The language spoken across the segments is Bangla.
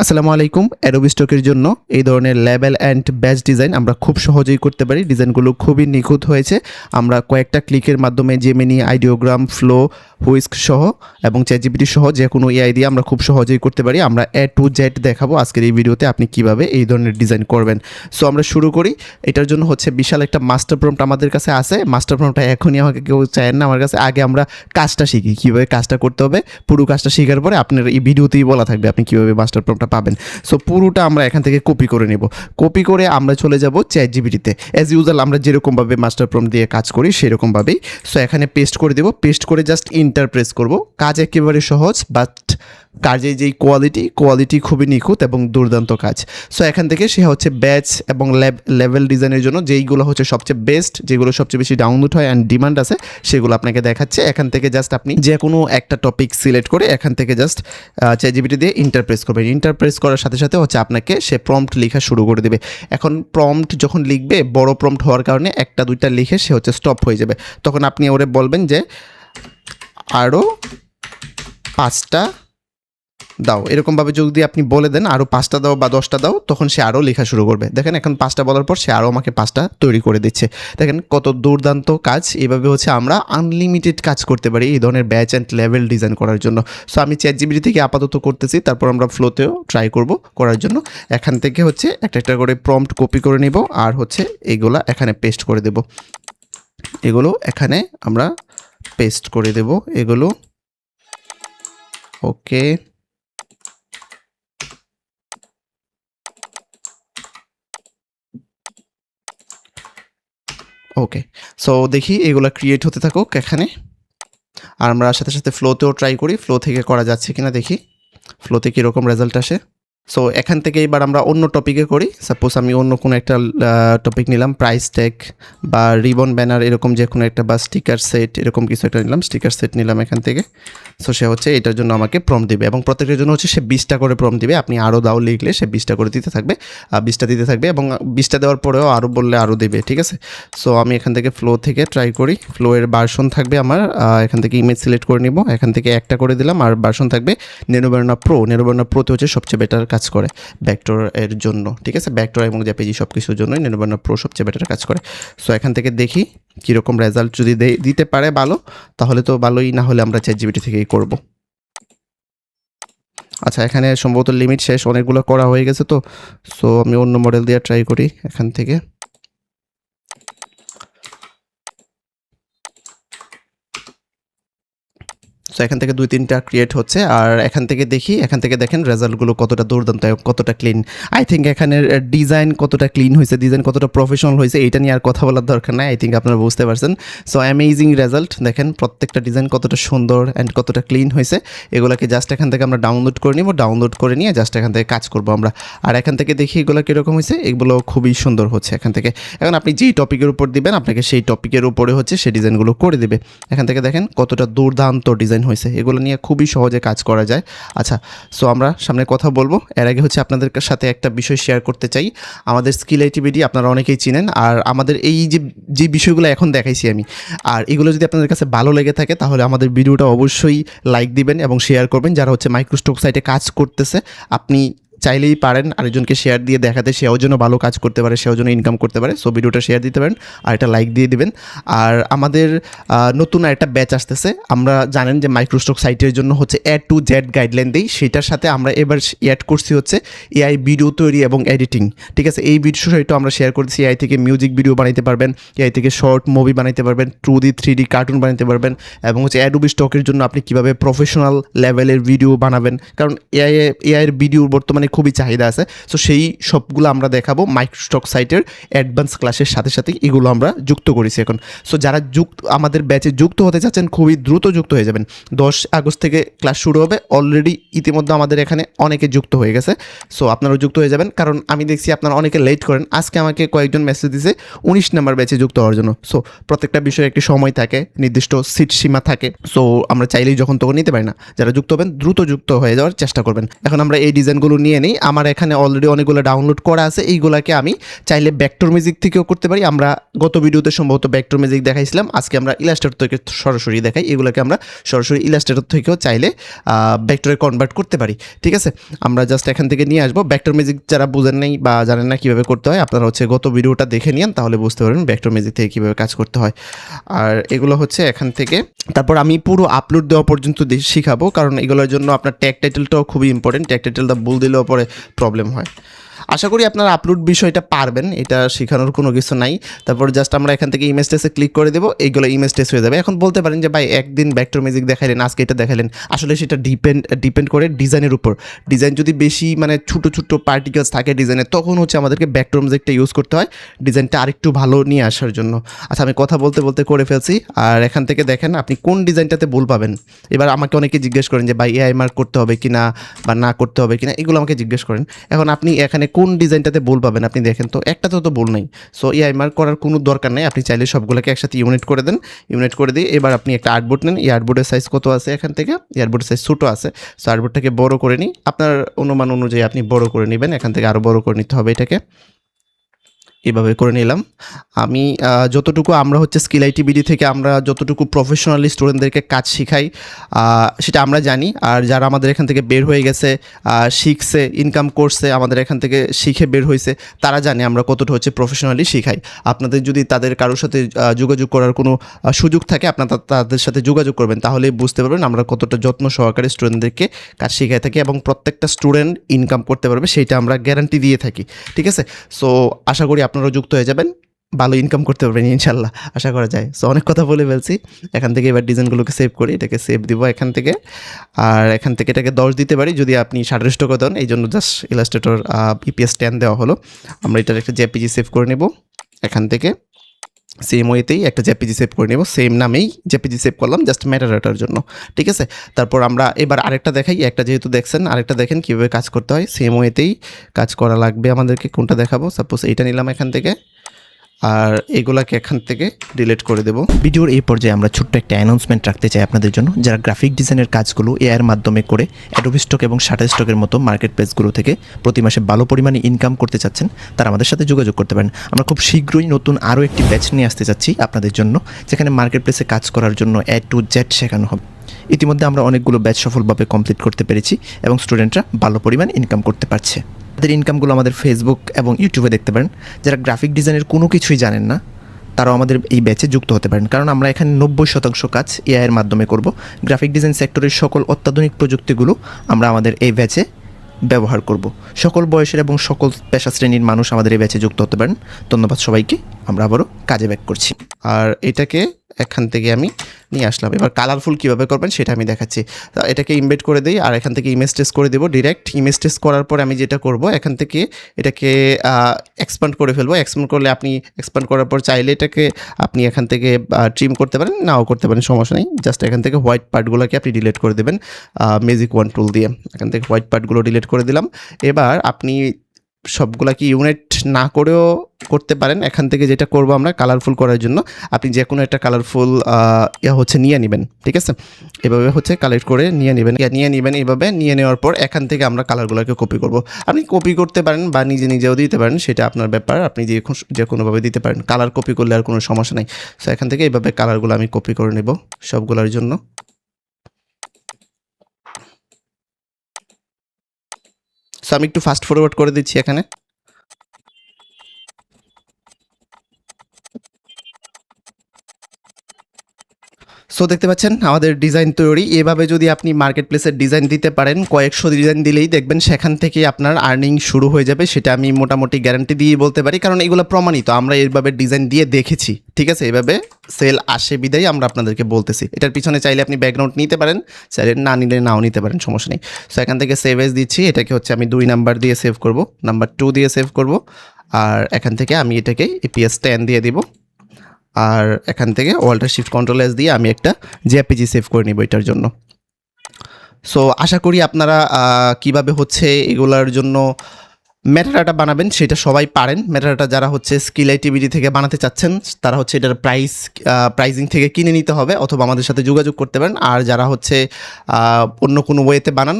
আসসালামু আলাইকুম। অ্যাডোবি স্টকের জন্য এই ধরনের লেবেল অ্যান্ড ব্যাচ ডিজাইন আমরা খুব সহজেই করতে পারি। ডিজাইনগুলো খুবই নিখুঁত হয়েছে। আমরা কয়েকটা ক্লিকের মাধ্যমে জেমিনি, আইডিওগ্রাম, ফ্লো, হুইস্ক সহ এবং চ্যাটজিপিটি সহ যে কোনো এআই দিয়ে আমরা খুব সহজেই করতে পারি। আমরা এ টু জেড দেখাবো আজকের এই ভিডিওতে আপনি কিভাবে এই ধরনের ডিজাইন করবেন। সো আমরা শুরু করি। এটার জন্য হচ্ছে বিশাল একটা মাস্টার প্রম্পট আমাদের কাছে আছে। মাস্টার প্রম্পটটা এখনই আমাকে কেউ চায় না আমার কাছে। আগে আমরা কাজটা শিখি, কীভাবে কাজটা করতে হবে। পুরো কাজটা শেখার পরে আপনার এই ভিডিওতেই বলা থাকবে আপনি কীভাবে মাস্টার প্রম্পটটা পাবেন। সো পুরোটা আমরা এখান থেকে কপি করে নেব। কপি করে আমরা চলে যাব চ্যাটজিপিটিতে। অ্যাজ ইউজুয়াল আমরা যেরকমভাবে মাস্টার প্রম্পট দিয়ে কাজ করি সেরকমভাবেই। সো এখানে পেস্ট করে দেব। পেস্ট করে জাস্ট ইন্টার প্রেস করব। কাজ একেবারে সহজ, বাট কাজের যেই কোয়ালিটি খুবই নিখুঁত এবং দুর্দান্ত কাজ। সো এখান থেকে সে হচ্ছে ব্যাচ এবং লেভেল ডিজাইনের জন্য যেইগুলো হচ্ছে সবচেয়ে বেস্ট, যেগুলো সবচেয়ে বেশি ডাউনলোড হয় অ্যান্ড ডিমান্ড আছে সেগুলো আপনাকে দেখাচ্ছে। এখান থেকে জাস্ট আপনি যে কোনো একটা টপিক সিলেক্ট করে এখান থেকে জাস্ট চ্যাটজিপিটি দিয়ে ইন্টারপ্রেস করবেন। ইন্টারপ্রেস করার সাথে সাথে হচ্ছে আপনাকে সে প্রম্পট লেখা শুরু করে দেবে। এখন প্রম্পট যখন লিখবে, বড় প্রম্পট হওয়ার কারণে একটা দুইটা লিখে সে হচ্ছে স্টপ হয়ে যাবে। তখন আপনি ওরে বলবেন যে আরও 5টা দাও। এরকমভাবে যদি আপনি বলে দেন আরও 5টা দাও বা 10টা দাও, তখন সে আরও লেখা শুরু করবে। দেখেন এখন 5টা বলার পর সে আরও আমাকে 5টা তৈরি করে দিচ্ছে। দেখেন কত দুর্দান্ত কাজ। এভাবে হচ্ছে আমরা আনলিমিটেড কাজ করতে পারি এই ধরনের ব্যাচ অ্যান্ড লেভেল ডিজাইন করার জন্য। সো আমি চ্যাটজিপিটি থেকে আপাতত করতেছি, তারপর আমরা ফ্লোতেও ট্রাই করব করার জন্য। এখান থেকে হচ্ছে একটা একটা করে প্রম্পট কপি করে নিব আর হচ্ছে এগুলা এখানে পেস্ট করে দেব। এগুলো এখানে আমরা পেস্ট করে দেব। এগুলো ওকে। ওকে, সো দেখি এগুলো ক্রিয়েট হতে থাকুক এখানে। আর আমরা সাথে সাথে ফ্লোতেও ট্রাই করি, ফ্লো থেকে করা যাচ্ছে কিনা দেখি ফ্লোতে কীরকম রেজাল্ট আসে। সো এখান থেকে এবার আমরা অন্য টপিকে করি। সাপোজ আমি অন্য কোনো একটা টপিক নিলাম, প্রাইস ট্যাগ বা রিবন ব্যানার এরকম যে কোনো একটা, বা স্টিকার সেট এরকম কিছু একটা নিলাম। স্টিকার সেট নিলাম এখান থেকে। সো সে হচ্ছে এটার জন্য আমাকে প্রম্পট দিবে এবং প্রত্যেকটার জন্য হচ্ছে সে 20টা করে প্রম্পট দিবে। আপনি আরও দাও লিখলে সে 20টা করে দিতে থাকবে, 20টা দিতে থাকবে এবং 20টা দেওয়ার পরেও আরও বললে আরও দেবে। ঠিক আছে, সো আমি এখান থেকে ফ্লো থেকে ট্রাই করি। ফ্লো এর ভার্সন থাকবে আমার, এখান থেকে ইমেজ সিলেক্ট করে নিব। এখান থেকে একটা করে দিলাম আর ভার্সন থাকবে নেনোবার্না প্রো। নেনোবার্না প্রোতে হচ্ছে সবচেয়ে বেটার কাজ করে ভেক্টর এর জন্য। ঠিক আছে, ভেক্টর এবং জেপিজি সব কিছুর জন্যই নেনোবার্না প্রো সবচেয়ে বেটার কাজ করে। সো এখান থেকে দেখি কীরকম রেজাল্ট। যদি দিতে পারে ভালো, তাহলে তো ভালোই, না হলে আমরা চ্যাটজিপিটি থেকেই করব। আচ্ছা, এখানে সম্ভবত লিমিট শেষ, অনেকগুলো করা হয়ে গেছে তো। সো আমি অন্য মডেল দিয়ে ট্রাই করি এখান থেকে। সো এখান থেকে 2-3টা ক্রিয়েট হচ্ছে আর এখান থেকে দেখি, এখান থেকে দেখেন রেজাল্টগুলো কতটা দুর্দান্ত, কতটা ক্লিন। আই থিঙ্ক এখানের ডিজাইন কতটা ক্লিন হয়েছে, ডিজাইন কতটা প্রফেশনাল হয়েছে, এটা নিয়ে আর কথা বলার দরকার নাই। আই থিঙ্ক আপনারা বুঝতে পারছেন। So amazing result. দেখেন প্রত্যেকটা ডিজাইন কতটা সুন্দর অ্যান্ড কতটা ক্লিন হয়েছে। এগুলোকে জাস্ট এখান থেকে আমরা ডাউনলোড করে নিব। ডাউনলোড করে নিয়ে জাস্ট এখান থেকে কাজ করবো আমরা। আর এখান থেকে দেখি এগুলো কীরকম হয়েছে। এগুলো খুবই সুন্দর হচ্ছে এখান থেকে। এখন আপনি যেই টপিকের উপর দিবেন, আপনাকে সেই টপিকের উপরে হচ্ছে সেই ডিজাইনগুলো করে দেবে। এখান থেকে দেখেন কতটা দুর্দান্ত ডিজাইন হয়েছে। এগুলো নিয়ে খুবই সহজে কাজ করা যায়। আচ্ছা, সো আমরা সামনে কথা বলবো। এর আগে হচ্ছে আপনাদের সাথে একটা বিষয় শেয়ার করতে চাই। আমাদের স্কিল আইটিভিডি আপনারা অনেকেই চিনেন, আর আমাদের এই যে বিষয়গুলো এখন দেখাইছি আমি, আর এগুলো যদি আপনাদের কাছে ভালো লেগে থাকে তাহলে আমাদের ভিডিওটা অবশ্যই লাইক দিবেন এবং শেয়ার করবেন। যারা হচ্ছে মাইক্রোস্টক সাইটে কাজ করতেছে, আপনি চাইলেই পারেন আরেকজনকে শেয়ার দিয়ে দেখাতে, সেও যেন ভালো কাজ করতে পারে, সেও যেন ইনকাম করতে পারে। সো ভিডিওটা শেয়ার দিতে পারেন আর এটা লাইক দিয়ে দিবেন। আর আমাদের নতুন একটা ব্যাচ আসতেছে। আমরা জানেন যে মাইক্রোস্টক সাইটের জন্য হচ্ছে এ টু জেড গাইডলাইন দিই, সেটার সাথে আমরা এবার অ্যাড করছি হচ্ছে এআই ভিডিও তৈরি এবং এডিটিং। ঠিক আছে, এই বিষয়টা আমরা শেয়ার করছি। এআই থেকে মিউজিক ভিডিও বানাইতে পারবেন, এআই থেকে শর্ট মুভি বানাইতে পারবেন, 2D 3D কার্টুন বানাইতে পারবেন, এবং হচ্ছে অ্যাডোবি স্টকের জন্য আপনি কীভাবে প্রফেশনাল লেভেলের ভিডিও বানাবেন, কারণ এআইয়ের ভিডিওর বর্তমানে খুবই চাহিদা আছে। সো সেই সবগুলো আমরা দেখাবো মাইক্রোস্টক সাইটের অ্যাডভান্স ক্লাসের সাথে সাথে। এগুলো আমরা যুক্ত করেছি এখন। সো যারা আমাদের ব্যাচে যুক্ত হতে চাচ্ছেন, খুবই দ্রুত যুক্ত হয়ে যাবেন। 10 আগস্ট থেকে ক্লাস শুরু হবে। অলরেডি ইতিমধ্যে আমাদের এখানে অনেকে যুক্ত হয়ে গেছে। সো আপনারাও যুক্ত হয়ে যাবেন, কারণ আমি দেখছি আপনারা অনেকে লেট করেন। আজকে আমাকে কয়েকজন মেসেজ দিয়েছে 19 নাম্বার ব্যাচে যুক্ত হওয়ার জন্য। সো প্রত্যেকটা বিষয়ে একটি সময় থাকে, নির্দিষ্ট সিট সীমা থাকে। সো আমরা চাইলেই যখন তখন নিতে পারি না। যারা যুক্ত হবেন দ্রুত যুক্ত হয়ে যাওয়ার চেষ্টা করবেন। এখন আমরা এই ডিজাইনগুলো নিয়ে নিয়ে নিই। আমার এখানে অলরেডি অনেকগুলো ডাউনলোড করা আছে, এইগুলাকে আমি চাইলে ভেক্টর ম্যাজিক থেকেও করতে পারি। আমরা গত ভিডিওতে সম্ভবত ভেক্টর ম্যাজিক দেখাইছিলাম, আজকে আমরা ইলাস্ট্রেটর থেকে সরাসরি দেখাই। এগুলোকে আমরা সরাসরি ইলাস্ট্রেটর থেকেও চাইলে ভেক্টরে কনভার্ট করতে পারি। ঠিক আছে, আমরা জাস্ট এখান থেকে নিয়ে আসবো। ভেক্টর ম্যাজিক যারা বুঝেন নাই বা জানেন না কীভাবে করতে হয়, আপনারা হচ্ছে গত ভিডিওটা দেখে নিন, তাহলে বুঝতে পারবেন ভেক্টর ম্যাজিক থেকে কীভাবে কাজ করতে হয়। আর এগুলো হচ্ছে এখান থেকে, তারপর আমি পুরো আপলোড দেওয়া পর্যন্ত শিখাবো, কারণ এগুলোর জন্য আপনার ট্যাগ টাইটেলটাও খুবই ইম্পর্টেন্ট। ট্যাগ টাইটেলটা ভুল দিলেও পরে প্রবলেম হয়। আশা করি আপনারা আপলোড বিষয়টা পারবেন, এটা শেখানোর কোনো কিছু নাই। তারপর জাস্ট আমরা এখান থেকে ইমেজ টেস্টে ক্লিক করে দেবো, এইগুলো ইমেজ টেস্ট হয়ে যাবে। এখন বলতে পারেন যে ভাই একদিন ভেক্টর ম্যাজিক দেখাইলেন, আজকে এটা দেখালেন। আসলে সেটা ডিপেন্ড করে ডিজাইনের উপর। ডিজাইন যদি বেশি মানে ছোটো ছোটো পার্টিকেলস থাকে ডিজাইনে, তখন হচ্ছে আমাদেরকে ভেক্টর ম্যাজিকটা ইউজ করতে হয় ডিজাইনটা আরেকটু ভালো নিয়ে আসার জন্য। আচ্ছা, আমি কথা বলতে বলতে করে ফেলছি। আর এখান থেকে দেখেন আপনি কোন ডিজাইনটাতে ভুল পাবেন। এবার আমাকে অনেকে জিজ্ঞেস করেন যে ভাই এআই মার্ক করতে হবে কি না বা না করতে হবে কি না, এগুলো আমাকে জিজ্ঞেস করেন। এখন আপনি এখানে কোন ডিজাইনটাতে ভুল পাবেন আপনি দেখেন তো, একটাতেও তো ভুল নেই। সো এআই মার্ক করার কোনো দরকার নেই, আপনি চাইলে সবগুলোকে একসাথে ইউনিট করে দেন। ইউনিট করে দিয়ে এবার আপনি একটা আর্টবোর্ড নেন। এই আর্টবোর্ডের সাইজ কত আছে এখান থেকে, এই আর্টবোর্ডের সাইজ ছোটো আছে। সো আর্টবোর্ডটাকে বড় করে নিই, আপনার অনুমান অনুযায়ী আপনি বড় করে নেবেন। এখান থেকে আরও বড় করে নিতে হবে এটাকে, এভাবে করে নিলাম। আমি যতটুকু আমরা হচ্ছে স্কিল আইটিবিডি থেকে আমরা যতটুকু প্রফেশনালি স্টুডেন্টদেরকে কাজ শেখাই সেটা আমরা জানি। আর যারা আমাদের এখান থেকে বের হয়ে গেছে, শিখছে, ইনকাম করছে, আমাদের এখান থেকে শিখে বের হয়েছে, তারা জানে আমরা কতটা হচ্ছে প্রফেশনালি শিখাই। আপনাদের যদি তাদের কারোর সাথে যোগাযোগ করার কোনো সুযোগ থাকে, আপনারা তাদের সাথে যোগাযোগ করবেন, তাহলে বুঝতে পারবেন আমরা কতটা যত্ন সহকারে স্টুডেন্টদেরকে কাজ শেখাই থাকি এবং প্রত্যেকটা স্টুডেন্ট ইনকাম করতে পারবে সেইটা আমরা গ্যারান্টি দিয়ে থাকি। ঠিক আছে, সো আশা করি আপনারা যুক্ত হয়ে যাবেন, ভালো ইনকাম করতে পারবেন ইনশাল্লাহ, আশা করা যায়। সো অনেক কথা বলে ফেলছি, এখান থেকে এবার ডিজাইনগুলোকে সেভ করি। এটাকে সেভ দিব এখান থেকে, আর এখান থেকে এটাকে 10 দিতে পারি যদি আপনি 27 টাকা দেন। এই জন্য জাস্ট ইলাস্ট্রেটর ইপিএস 10 দেওয়া হলো। আমরা এটার একটা জেপিজি সেভ করে নেব এখান থেকে। সেম ওয়েতেই একটা জেপিজি সেভ করে নেব, সেম নামেই জেপিজি সেভ করলাম জাস্ট ম্যাটারাটার জন্য। ঠিক আছে, তারপর আমরা এবার আরেকটা দেখাই। একটা যেহেতু দেখছেন, আরেকটা দেখেন কীভাবে কাজ করতে হয়। সেম ওয়েতেই কাজ করা লাগবে আমাদেরকে। কোনটা দেখাবো, সাপোজ এইটা নিলাম এখান থেকে, আর এগুলাকে এখান থেকে ডিলিট করে দেব। ভিডিওর এই পর্যায়ে আমরা ছোট্ট একটা অ্যানাউন্সমেন্ট রাখতে চাই আপনাদের জন্য। যারা গ্রাফিক ডিজাইনের কাজগুলো এআইয়ের মাধ্যমে করে অ্যাডোবি স্টক এবং শাটারস্টকের মতো মার্কেট প্লেসগুলো থেকে প্রতি মাসে ভালো পরিমাণে ইনকাম করতে চাচ্ছেন, তারা আমাদের সাথে যোগাযোগ করতে পারেন। আমরা খুব শীঘ্রই নতুন আরও একটি ব্যাচ নিয়ে আসতে চাচ্ছি আপনাদের জন্য, যেখানে মার্কেট প্লেসে কাজ করার জন্য A to Z শেখানো হবে। ইতিমধ্যে আমরা অনেকগুলো ব্যাচ সফলভাবে কমপ্লিট করতে পেরেছি এবং স্টুডেন্টরা ভালো পরিমাণ ইনকাম করতে পারছে। তাদের ইনকামগুলো আমাদের ফেসবুক এবং ইউটিউবে দেখতে পারেন। যারা গ্রাফিক ডিজাইনের কোনো কিছুই জানেন না, তারাও আমাদের এই ব্যাচে যুক্ত হতে পারেন, কারণ আমরা এখানে 90% কাজ এআইয়ের মাধ্যমে করব। গ্রাফিক ডিজাইন সেক্টরের সকল অত্যাধুনিক প্রযুক্তিগুলো আমরা আমাদের এই ব্যাচে ব্যবহার করব। সকল বয়সের এবং সকল পেশা শ্রেণীর মানুষ আমাদের এই ব্যাচে যুক্ত হতে পারেন। ধন্যবাদ সবাইকে, আমরা আবারও কাজে ব্যাক করছি। আর এটাকে এখান থেকে আমি নিয়ে আসলাম। এবার কালারফুল কীভাবে করবেন সেটা আমি দেখাচ্ছি। এটাকে ইমবেড করে দিই, আর এখান থেকে ইমেজ টেস্ট করে দেবো ডিরেক্ট। ইমেজ টেস্ট করার পর আমি যেটা করব, এখান থেকে এটাকে এক্সপান্ড করে ফেলবো। এক্সপান্ড করলে আপনি এক্সপান্ড করার পর চাইলে এটাকে আপনি এখান থেকে ট্রিম করতে পারেন, নাও করতে পারেন, সমস্যা নেই। জাস্ট এখান থেকে হোয়াইট পার্টগুলোকে আপনি ডিলিট করে দেবেন ম্যাজিক ওয়ান টুল দিয়ে। এখান থেকে হোয়াইট পার্টগুলো ডিলিট করে দিলাম। এবার আপনি সবগুলাকে ইউনিট না করেও করতে পারেন। এখান থেকে যেটা করব আমরা কালারফুল করার জন্য, আপনি যে কোনো একটা কালারফুল হচ্ছে নিয়ে নেবেন। ঠিক আছে, এভাবে হচ্ছে কালেক্ট করে নিয়ে নেবেন। এভাবে নিয়ে নেওয়ার পর এখান থেকে আমরা কালারগুলোকে কপি করব। আপনি কপি করতে পারেন বা নিজেও দিতে পারেন, সেটা আপনার ব্যাপার, আপনি যে কোনোভাবে দিতে পারেন। কালার কপি করলে আর কোনো সমস্যা নেই। সো এখান থেকে এইভাবে কালারগুলো আমি কপি করে নেব সবগুলোর জন্য। সো আমি একটু ফাস্ট ফরওয়ার্ড করে দিচ্ছি এখানে। সো দেখতে পাচ্ছেন আমাদের ডিজাইন তৈরি। এভাবে যদি আপনি মার্কেট প্লেসের ডিজাইন দিতে পারেন, কয়েকশো ডিজাইন দিলেই দেখবেন সেখান থেকে আপনার আর্নিং শুরু হয়ে যাবে। সেটা আমি মোটামুটি গ্যারান্টি দিয়ে বলতে পারি, কারণ এগুলো প্রমাণিত, আমরা এইভাবে ডিজাইন দিয়ে দেখেছি। ঠিক আছে, এভাবে সেল আসে বিদায় আমরা আপনাদেরকে বলতেছি। এটার পিছনে চাইলে আপনি ব্যাকগ্রাউন্ড নিতে পারেন, চাইলে না নিলে নাও নিতে পারেন, সমস্যা নেই। সো এখান থেকে সেভ এজ দিচ্ছি। এটাকে হচ্ছে আমি 2 নাম্বার দিয়ে সেভ করব, নাম্বার 2 দিয়ে সেভ করব। আর এখান থেকে আমি এটাকে EPS 10 দিয়ে দিব। আর এখান থেকে অল্টার শিফট কন্ট্রোল এস দিয়ে আমি একটা জেপিজি সেভ করে নিব এটার জন্য। সো আশা করি আপনারা কিভাবে হচ্ছে এগুলার জন্য মেটাডাটা বানাবেন সেটা সবাই পারেন। মেটাডাটা যারা হচ্ছে স্কিল আইটিভিডি থেকে বানাতে চাচ্ছেন তারা হচ্ছে এটার প্রাইজিং থেকে কিনে নিতে হবে অথবা আমাদের সাথে যোগাযোগ করতে পারেন। আর যারা হচ্ছে অন্য কোনো ওয়েতে বানান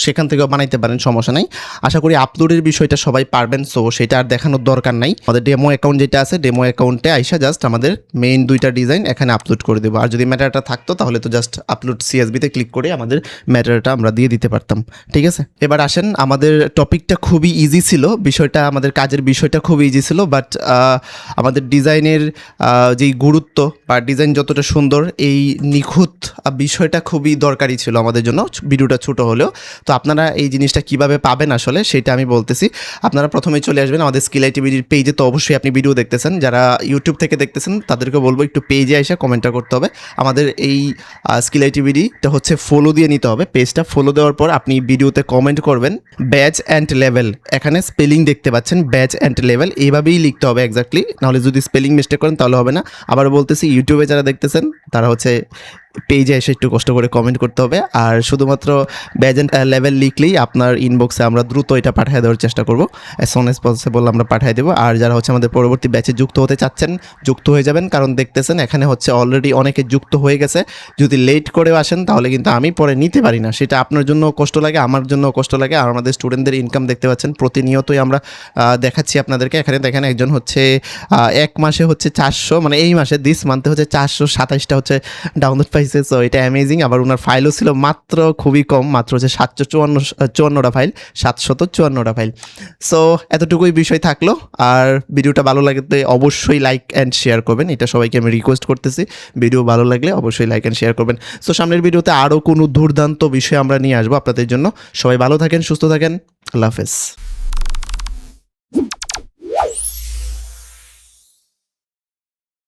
সেখান থেকেও বানাইতে পারেন, সমস্যা নাই। আশা করি আপলোডের বিষয়টা সবাই পারবেন, সো সেটা আর দেখানোর দরকার নাই। আমাদের ডেমো অ্যাকাউন্ট যেটা আছে, ডেমো অ্যাকাউন্টে আইসা জাস্ট আমাদের মেইন 2টা ডিজাইন এখানে আপলোড করে দেবো। আর যদি মেটাডাটা থাকতো তাহলে তো জাস্ট আপলোড সিএসবিতে ক্লিক করে আমাদের মেটাডাটা আমরা দিয়ে দিতে পারতাম। ঠিক আছে, এবার আসেন, আমাদের টপিকটা খুবই ইজি ছিল, বিষয়টা আমাদের কাজের বিষয়টা খুবই ইজি ছিল, বাট আমাদের ডিজাইনের যেই গুরুত্ব বা ডিজাইন যতটা সুন্দর, এই নিখুঁত বিষয়টা খুবই দরকারি ছিল আমাদের জন্য, ভিডিওটা ছোট হলেও। তো আপনারা এই জিনিসটা কিভাবে পাবেন আসলে সেটা আমি বলতেছি। আপনারা প্রথমে চলে আসবেন আমাদের স্কিল আইটিভিডির পেজে। তো অবশ্যই আপনি ভিডিও দেখতেছেন, যারা ইউটিউব থেকে দেখতেছেন তাদেরকে বলবো একটু পেজে এসে কমেন্টটা করতে হবে। আমাদের এই স্কিল আইটিভিডিটা হচ্ছে ফলো দিয়ে নিতে হবে। পেজটা ফলো দেওয়ার পর আপনি ভিডিওতে কমেন্ট করবেন ব্যাচ অ্যান্ড লেভেল, এখানে স্পেলিং দেখতে পাচ্ছেন ব্যাচ অ্যান্ড লেভেল, এইভাবেই লিখতে হবে এক্স্যাক্টলি, নাহলে যদি স্পেলিং মিস্টেক করেন তাহলে হবে না। আবার বলতেছি, ইউটিউবে যারা দেখতেছেন তারা হচ্ছে পেজে এসে একটু কষ্ট করে কমেন্ট করতে হবে। আর শুধুমাত্র ব্যাচ অ্যান্ড লেভেল লিখলেই আপনার ইনবক্সে আমরা দ্রুত এটা পাঠিয়ে দেওয়ার চেষ্টা করবো, অ্যাজ সুন অ্যাজ পসিবল আমরা পাঠিয়ে দেবো। আর যারা হচ্ছে আমাদের পরবর্তী ব্যাচে যুক্ত হতে চাচ্ছেন, যুক্ত হয়ে যাবেন, কারণ দেখতেছেন এখানে হচ্ছে অলরেডি অনেকে যুক্ত হয়ে গেছে। যদি লেট করেও আসেন তাহলে কিন্তু আমি পরে নিতে পারি না, সেটা আপনার জন্য কষ্ট লাগে, আমার জন্য কষ্ট লাগে। আর আমাদের স্টুডেন্টদের ইনকাম দেখতে পাচ্ছেন প্রতিনিয়তই আমরা দেখাচ্ছি আপনাদেরকে। এখানে দেখেন একজন হচ্ছে 1 মাসে হচ্ছে 400, মানে এই মাসে দিস মান্থে হচ্ছে 427টা হচ্ছে ডাউনলোড পাইছে। সো এটা অ্যামেজিং। আবার ওনার ফাইলও ছিল মাত্র খুবই কম, মাত্র হচ্ছে 754টা ফাইল, 754টা ফাইল। সো এতটুকুই বিষয় থাকলো। আর ভিডিওটা ভালো লাগলে অবশ্যই লাইক অ্যান্ড শেয়ার করবেন, এটা সবাইকে আমি রিকোয়েস্ট করতেছি। ভিডিও ভালো লাগলে অবশ্যই লাইক অ্যান্ড শেয়ার করবেন। সো সামনের ভিডিওতে আরও কোনো দুর্দান্ত বিষয় আমরা নিয়ে আসবো আপনাদের জন্য। সবাই ভালো থাকেন, সুস্থ থাকেন, আল্লাহ হাফেজ।